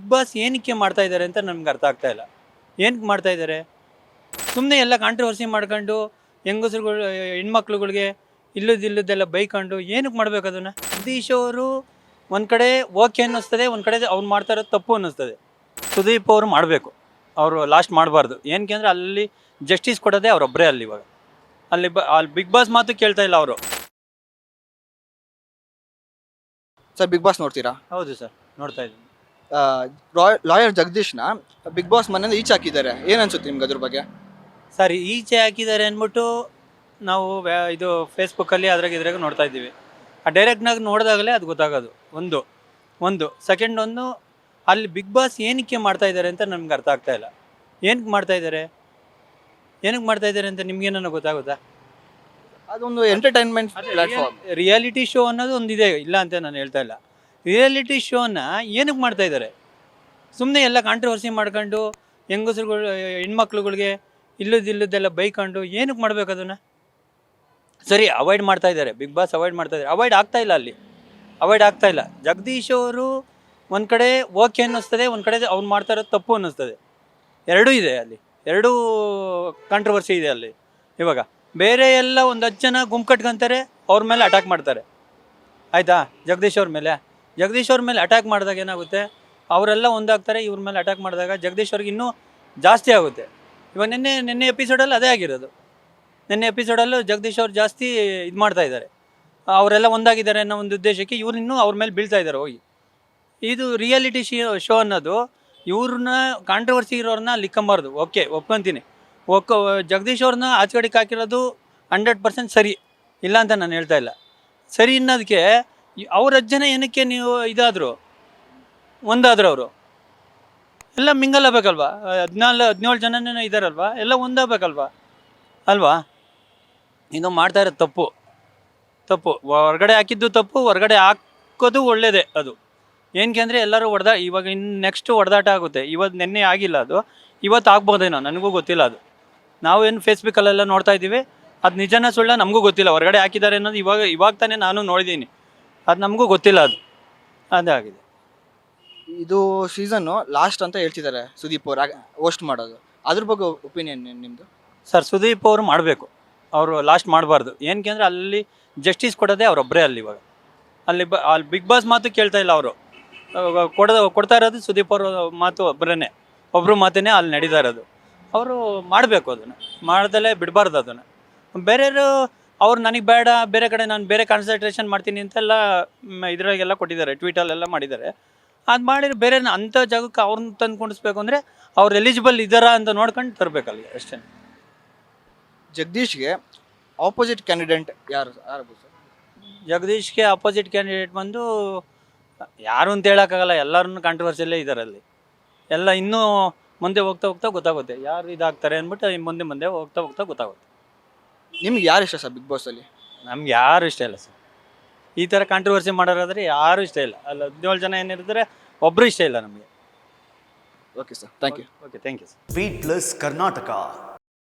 Big boss ಏನಕ್ಕೆ ಮಾಡ್ತಾ ಇದ್ದಾರೆ ಅಂತ ನಮ್ಗೆ ಅರ್ಥ ಆಗ್ತಾ ಇಲ್ಲ. ಏನಕ್ಕೆ ಮಾಡ್ತಾ ಇದ್ದಾರೆ? ಸುಮ್ಮನೆ ಎಲ್ಲ ಕಾಂಟ್ರವರ್ಸಿ ಮಾಡ್ಕೊಂಡು ಹೆಂಗಸ್ರುಗಳು ಹೆಣ್ಮಕ್ಳುಗಳಿಗೆ ಇಲ್ಲದೆಲ್ಲ ಬೈಕೊಂಡು ಏನಕ್ಕೆ ಮಾಡ್ಬೇಕು ಅದನ್ನು? ಜಗದೀಶ್ ಅವರು ಒಂದು ಕಡೆ ಓಕೆ ಅನ್ನಿಸ್ತದೆ, ಒಂದು ಕಡೆ ಅವ್ರು ಮಾಡ್ತಾ ಇರೋದು ತಪ್ಪು ಅನ್ನಿಸ್ತದೆ. ಸುದೀಪ್ ಅವರು ಮಾಡಬೇಕು, ಅವರು ಲಾಸ್ಟ್ ಮಾಡಬಾರ್ದು. ಏನಕ್ಕೆ ಅಂದರೆ ಅಲ್ಲಿ ಜಸ್ಟಿಸ್ ಕೊಡೋದೇ ಅವರೊಬ್ಬರೇ. ಅಲ್ಲಿ ಇವಾಗ ಅಲ್ಲಿ ಬಿಗ್ ಬಾಸ್ ಮಾತು ಕೇಳ್ತಾ ಇಲ್ಲ ಅವರು. ಸರ್ ಬಿಗ್ ಬಾಸ್ ನೋಡ್ತೀರಾ? ಹೌದು ಸರ್, ನೋಡ್ತಾ ಇದ್ದೀನಿ. ಲಾಯರ್ ಜಗದೀಶ್ನ ಬಿಗ್ ಬಾಸ್ ಮನೆಯಿಂದ ಈಚೆ ಹಾಕಿದ್ದಾರೆ, ಏನು ಅನ್ಸುತ್ತೆ ನಿಮ್ಗೆ ಅದ್ರ ಬಗ್ಗೆ? ಸರ್, ಈಚೆ ಹಾಕಿದ್ದಾರೆ ಅಂದ್ಬಿಟ್ಟು ನಾವು ಇದು ಫೇಸ್ಬುಕ್ಕಲ್ಲಿ ಇದ್ರಾಗ ನೋಡ್ತಾ ಇದ್ದೀವಿ. ಆ ಡೈರೆಕ್ಟ್ನಾಗ ನೋಡಿದಾಗಲೇ ಅದು ಗೊತ್ತಾಗೋದು. ಒಂದು ಸೆಕೆಂಡ್ ಅಲ್ಲಿ ಬಿಗ್ ಬಾಸ್ ಏನಕ್ಕೆ ಮಾಡ್ತಾ ಇದ್ದಾರೆ ಅಂತ ನಮ್ಗೆ ಅರ್ಥ ಆಗ್ತಾ ಇಲ್ಲ. ಏನಕ್ಕೆ ಮಾಡ್ತಾ ಇದ್ದಾರೆ ಅಂತ ನಿಮ್ಗೇನೋ ಗೊತ್ತಾಗುತ್ತಾ? ಅದೊಂದು ಎಂಟರ್ಟೈನ್ಮೆಂಟ್ ಪ್ಲಾಟ್ಫಾರ್ಮ್. ರಿಯಾಲಿಟಿ ಶೋ ಅನ್ನೋದು ಒಂದಿದೆ, ಇಲ್ಲ ಅಂತ ನಾನು ಹೇಳ್ತಾ ಇಲ್ಲ. ರಿಯಾಲಿಟಿ ಶೋನ ಏನಕ್ಕೆ ಮಾಡ್ತಾ ಇದ್ದಾರೆ? ಸುಮ್ಮನೆ ಎಲ್ಲ ಕಾಂಟ್ರವರ್ಸಿ ಮಾಡ್ಕೊಂಡು ಹೆಂಗಸ್ರುಗಳು ಹೆಣ್ಮಕ್ಳುಗಳಿಗೆ ಇಲ್ಲದೆಲ್ಲ ಬೈಕೊಂಡು ಏನಕ್ಕೆ ಮಾಡ್ಬೇಕು ಅದನ್ನು? ಸರಿ, ಅವಾಯ್ಡ್ ಮಾಡ್ತಾ ಇದ್ದಾರೆ, ಬಿಗ್ ಬಾಸ್ ಅವಾಯ್ಡ್ ಮಾಡ್ತಾ ಇದ್ದಾರೆ. ಅವಾಯ್ಡ್ ಆಗ್ತಾ ಇಲ್ಲ. ಜಗದೀಶ್ ಅವರು ಒಂದು ಕಡೆ ಓಕೆ ಅನ್ನಿಸ್ತದೆ, ಒಂದು ಕಡೆ ಅವ್ನು ಮಾಡ್ತಾ ಇರೋದು ತಪ್ಪು ಅನ್ನಿಸ್ತದೆ. ಎರಡೂ ಇದೆ ಅಲ್ಲಿ, ಎರಡೂ ಕಾಂಟ್ರವರ್ಸಿ ಇದೆ ಅಲ್ಲಿ. ಇವಾಗ ಬೇರೆ ಎಲ್ಲ ಒಂದು 10 ಜನ ಗುಂಪು ಕಟ್ಕೊಂತಾರೆ, ಅವ್ರ ಮೇಲೆ ಅಟ್ಯಾಕ್ ಮಾಡ್ತಾರೆ. ಆಯಿತಾ? ಜಗದೀಶ್ ಅವ್ರ ಮೇಲೆ ಅಟ್ಯಾಕ್ ಮಾಡಿದಾಗ ಏನಾಗುತ್ತೆ, ಅವರೆಲ್ಲ ಒಂದಾಗ್ತಾರೆ. ಇವ್ರ ಮೇಲೆ ಅಟ್ಯಾಕ್ ಮಾಡಿದಾಗ ಜಗದೀಶ್ ಅವ್ರಿಗೆ ಇನ್ನೂ ಜಾಸ್ತಿ ಆಗುತ್ತೆ. ಇವಾಗ ನಿನ್ನೆ ಎಪಿಸೋಡಲ್ಲಿ ಅದೇ ಆಗಿರೋದು. ನಿನ್ನೆ ಎಪಿಸೋಡಲ್ಲೂ ಜಗದೀಶ್ ಅವ್ರು ಜಾಸ್ತಿ ಇದು ಮಾಡ್ತಾ ಇದ್ದಾರೆ. ಅವರೆಲ್ಲ ಒಂದಾಗಿದ್ದಾರೆ ಅನ್ನೋ ಒಂದು ಉದ್ದೇಶಕ್ಕೆ ಇವ್ರು ಇನ್ನೂ ಅವ್ರ ಮೇಲೆ ಬೀಳ್ತಾ ಇದ್ದಾರೆ ಹೋಗಿ. ಇದು ರಿಯಾಲಿಟಿ ಶೋ ಅನ್ನೋದು ಇವ್ರನ್ನ ಕಾಂಟ್ರವರ್ಸಿ ಇರೋರನ್ನ ಲಿಕ್ಕಂಬಾರ್ದು. ಓಕೆ, ಒಪ್ಕೊಂತೀನಿ. ಜಗದೀಶ್ ಅವ್ರನ್ನ ಆಚೆಗಡೆಗೆ ಹಾಕಿರೋದು 100% ಸರಿ, ಇಲ್ಲ ಅಂತ ನಾನು ಹೇಳ್ತಾ ಇಲ್ಲ. ಸರಿ ಅನ್ನೋದಕ್ಕೆ ಅವ್ರ 10 ಜನ ಏನಕ್ಕೆ ನೀವು ಒಂದಾದ್ರು ಅವರು ಎಲ್ಲ ಮಿಂಗಲ್ ಆಗಬೇಕಲ್ವಾ? 17 ಜನನೇ ಇದ್ದಾರಲ್ವಾ, ಎಲ್ಲ ಒಂದಾಗಬೇಕಲ್ವಾ ಅಲ್ವಾ? ಇದು ಮಾಡ್ತಾ ಇರೋದು ತಪ್ಪು. ಹೊರಗಡೆ ಹಾಕಿದ್ದು ತಪ್ಪು, ಹೊರಗಡೆ ಹಾಕೋದು ಒಳ್ಳೇದೇ. ಅದು ಏನಕ್ಕೆ ಅಂದರೆ ಎಲ್ಲರೂ ಇವಾಗ ಇನ್ನು ನೆಕ್ಸ್ಟ್ ಹೊಡೆದಾಟ ಆಗುತ್ತೆ. ನಿನ್ನೆ ಆಗಿಲ್ಲ, ಅದು ಇವತ್ತು ಆಗ್ಬೋದೇನೋ, ನನಗೂ ಗೊತ್ತಿಲ್ಲ. ಅದು ನಾವೇನು ಫೇಸ್ಬುಕ್ಕಲ್ಲೆಲ್ಲ ನೋಡ್ತಾ ಇದ್ದೀವಿ, ಅದು ನಿಜನ ಸುಳ್ಳ ನಮಗೂ ಗೊತ್ತಿಲ್ಲ. ಹೊರಗಡೆ ಹಾಕಿದ್ದಾರೆ ಅನ್ನೋದು ಇವಾಗ ತಾನೇ ನಾನು ನೋಡಿದ್ದೀನಿ, ಅದು ನಮಗೂ ಗೊತ್ತಿಲ್ಲ. ಅದಾಗಿದೆ. ಇದು ಸೀಸನ್ನು ಲಾಸ್ಟ್ ಅಂತ ಹೇಳ್ತಿದ್ದಾರೆ ಸುದೀಪ್ ಅವ್ರು ಹೋಸ್ಟ್ ಮಾಡೋದು. ಅದ್ರ ಬಗ್ಗೆ ಒಪಿನಿಯನ್ ನಿಮ್ಮದು? ಸರ್, ಸುದೀಪ್ ಅವರು ಮಾಡಬೇಕು, ಅವರು ಲಾಸ್ಟ್ ಮಾಡಬಾರ್ದು. ಏನಕ್ಕೆ ಅಂದರೆ ಅಲ್ಲಿ ಜಸ್ಟಿಸ್ ಕೊಡೋದೇ ಅವರೊಬ್ಬರೇ. ಅಲ್ಲಿ ಇವಾಗ ಅಲ್ಲಿ ಬಿಗ್ ಬಾಸ್ ಮಾತು ಕೇಳ್ತಾ ಇಲ್ಲ ಅವರು. ಕೊಡ್ತಾ ಇರೋದು ಸುದೀಪ್ ಅವ್ರ ಮಾತು ಒಬ್ಬರು ಮಾತೇ ಅಲ್ಲಿ ನಡೀತಾ ಇರೋದು. ಅವರು ಮಾಡಬೇಕು, ಅದನ್ನು ಮಾಡ್ದಲೇ ಬಿಡಬಾರ್ದು. ಅದನ್ನು ಬೇರೆಯವರು ಅವ್ರು ನನಗೆ ಬೇಡ, ಬೇರೆ ಕಡೆ ನಾನು ಬೇರೆ ಕಾನ್ಸಂಟ್ರೇಷನ್ ಮಾಡ್ತೀನಿ ಅಂತೆಲ್ಲ ಇದ್ರಾಗೆಲ್ಲ ಕೊಟ್ಟಿದ್ದಾರೆ, ಟ್ವೀಟಲ್ಲೆಲ್ಲ ಮಾಡಿದ್ದಾರೆ. ಅದು ಮಾಡಿದ್ರೆ ಬೇರೆ ಅಂಥ ಜಾಗಕ್ಕೆ ಅವ್ರನ್ನ ತಂದು ಕೊಂಡಿಸ್ಬೇಕು ಅಂದರೆ ಅವ್ರು ಎಲಿಜಿಬಲ್ ಇದ್ದಾರಾ ಅಂತ ನೋಡ್ಕೊಂಡು ತರಬೇಕಲ್ಲಿ, ಅಷ್ಟೇ. ಜಗದೀಶ್ಗೆ ಆಪೋಸಿಟ್ ಕ್ಯಾಂಡಿಡೇಟ್ ಯಾರು ಸರ್? ಜಗದೀಶ್ಗೆ ಆಪೋಸಿಟ್ ಕ್ಯಾಂಡಿಡೇಟ್ ಬಂದು ಯಾರು ಅಂತ ಹೇಳೋಕ್ಕಾಗಲ್ಲ. ಎಲ್ಲರೂ ಕಾಂಟ್ರವರ್ಸಿಯಲ್ಲೇ ಇದ್ದಾರೆ ಅಲ್ಲಿ. ಎಲ್ಲ ಇನ್ನೂ ಮುಂದೆ ಹೋಗ್ತಾ ಗೊತ್ತಾಗುತ್ತೆ ಯಾರು ಇದಾಗ್ತಾರೆ ಅಂದ್ಬಿಟ್ಟು. ಮುಂದೆ ಹೋಗ್ತಾ ಗೊತ್ತಾಗುತ್ತೆ. ನಿಮ್ಗೆ ಯಾರು ಇಷ್ಟ ಸರ್ ಬಿಗ್ ಬಾಸಲ್ಲಿ? ನಮ್ಗೆ ಯಾರು ಇಷ್ಟ ಇಲ್ಲ ಸರ್. ಈ ಥರ ಕಾಂಟ್ರವರ್ಸಿ ಮಾಡೋರಾದರೆ ಯಾರೂ ಇಷ್ಟ ಇಲ್ಲ. ಅಲ್ಲಿ 17 ಜನ ಏನಿರ್ತಾರೆ, ಒಬ್ಬರು ಇಷ್ಟ ಇಲ್ಲ ನಮಗೆ. Okay sir, thank you. Okay, thank you sir. Beat Plus Karnataka.